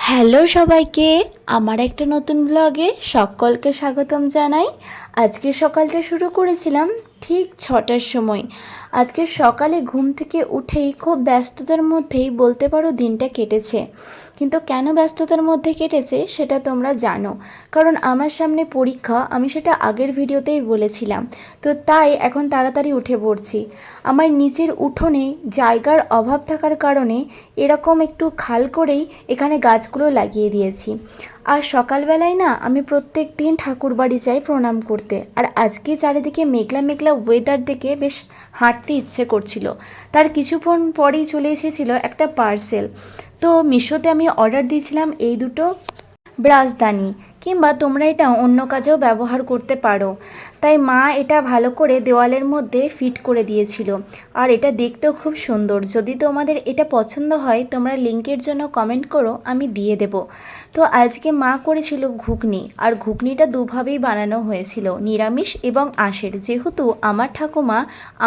Hello সবাইকে, আমার একটা নতুন ব্লগে সকলকে স্বাগতম জানাই। আজকে সকালটা শুরু করেছিলাম ঠিক 6টার সময়। আজকে সকালে ঘুম থেকে উঠেই খুব ব্যস্ততার মধ্যেই বলতে পারো দিনটা কেটেছে। কিন্তু কেন ব্যস্ততার মধ্যে কেটেছে সেটা তোমরা জানো, কারণ আমার সামনে পরীক্ষা, আমি সেটা আগের ভিডিওতেই বলেছিলাম। তো তাই এখন তাড়াতাড়ি উঠে পড়ছি। আমার নিচের উঠোনে জায়গার অভাব থাকার কারণে এরকম একটু খাল করেই এখানে গাছগুলো লাগিয়ে দিয়েছি। আর সকালবেলায় না আমি প্রত্যেক দিন ঠাকুর বাড়ি যাই প্রণাম করতে, আর আজকে চারিদিকে মেঘলা মেঘলা ওয়েদার দেখে বেশ হাঁটতে ইচ্ছে করছিল। তার কিছুক্ষণ পরেই চলে এসেছিলো একটা পার্সেল। তো মিশোতে আমি অর্ডার দিয়েছিলাম এই দুটো ব্রাশদানি, কিংবা তোমরা এটা অন্য কাজেও ব্যবহার করতে পারো। তাই মা এটা ভালো করে দেওয়ালের মধ্যে ফিট করে দিয়েছিল, আর এটা দেখতেও খুব সুন্দর। যদি তোমাদের এটা পছন্দ হয় তোমরা লিংকের জন্য কমেন্ট করো, আমি দিয়ে দেব। তো আজকে মা করেছিল ঘুগনি, আর ঘুগনিটা দুভাবেই বানানো হয়েছিল, নিরামিষ এবং আঁশের। যেহেতু আমার ঠাকুমা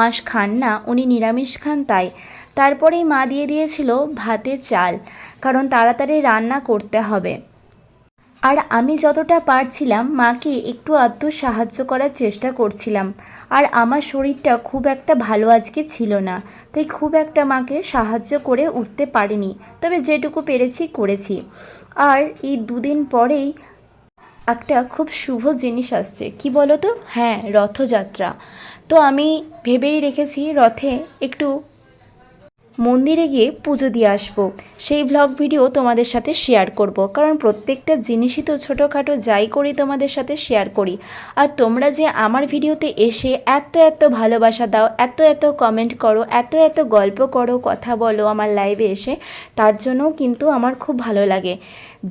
আঁশ খান না, উনি নিরামিষ খান, তাই তারপরেই মা দিয়ে দিয়েছিল ভাতে চাল, কারণ তাড়াতাড়ি রান্না করতে হবে। আর আমি যতটা পারছিলাম মাকে একটু আধটু সাহায্য করার চেষ্টা করছিলাম। আর আমার শরীরটা খুব একটা ভালো আজকে ছিল না, তাই খুব একটা মাকে সাহায্য করে উঠতে পারিনি, তবে যেটুকু পেরেছি করেছি। আর এই দুদিন পরেই একটা খুব শুভ জিনিস আসছে, কি বলো তো? হ্যাঁ, রথযাত্রা। তো আমি ভেবেই রেখেছি রথে একটু মন্দিরে গিয়ে পুজো দিয়ে আসবো। সেই ব্লগ ভিডিও তোমাদের সাথে শেয়ার করব, কারণ প্রত্যেকটা জিনিসই তো ছোটোখাটো যাই করি তোমাদের সাথে শেয়ার করি। আর তোমরা যে আমার ভিডিওতে এসে এত এত ভালোবাসা দাও, এত এত কমেন্ট করো, এত এত গল্প করো, কথা বলো আমার লাইভে এসে, তার জন্যও কিন্তু আমার খুব ভালো লাগে।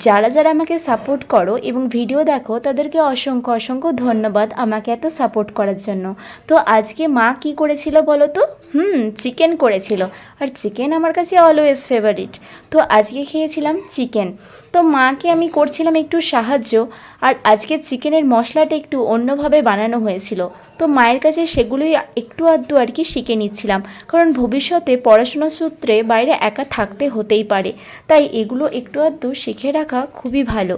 যারা যারা আমাকে সাপোর্ট করো এবং ভিডিও দেখো তাদেরকে অসংখ্য অসংখ্য ধন্যবাদ আমাকে এত সাপোর্ট করার জন্য। তো আজকে মা কি করেছিল বলো তো? চিকেন করেছিল, আর চিকেন আমার কাছে অলওয়েজ ফেভারিট। তো আজকে খেয়েছিলাম চিকেন। তো মাকে আমি করছিলাম একটু সাহায্য, আর আজকে চিকেনের মশলাটা একটু অন্যভাবে বানানো হয়েছিল। তো মায়ের কাছে সেগুলোই একটু আধটু আর কি শিখে নিচ্ছিলাম, কারণ ভবিষ্যতে পড়াশোনার সূত্রে বাইরে একা থাকতে হতেই পারে, তাই এগুলো একটু আধটু শিখে রাখা খুবই ভালো।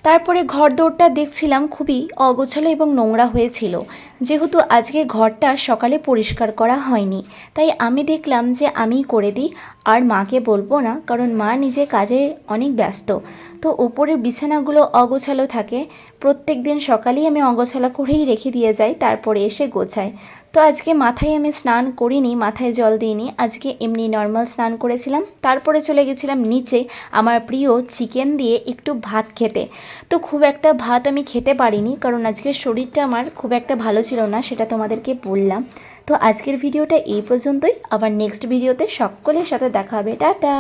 তারপরে ঘর দৌড়টা দেখছিলাম খুবই অগোছালো এবং নোংরা হয়েছিল। যেহেতু আজকে ঘরটা সকালে পরিষ্কার করা হয়নি, তাই আমি দেখলাম যে আমিই করে দিই। আর মাকে বলবো না, কারণ মা নিজে কাজে অনেক ব্যস্ত। তো উপরের বিছানাগুলো অগোছালো থাকে, প্রত্যেক দিন সকালেই আমি অগোছালো করেই রেখে দিয়ে যাই, তারপরে এসে গোছাই। তো আজকে মাথায় আমি স্নান করিনি, মাথায় জল দিইনি, আজকে এমনি নর্মাল স্নান করেছিলাম। তারপরে চলে গেছিলাম নিচে আমার প্রিয় চিকেন দিয়ে একটু ভাত খেতে। তো খুব একটা ভাত আমি খেতে পারিনি, কারণ আজকে শরীরটা আমার খুব একটা ভালো ছিল না, সেটা তোমাদেরকে বললাম। তো আজকের ভিডিওটা এই পর্যন্তই, আবার নেক্সট ভিডিওতে সকলের সাথে দেখা হবে। টাটা।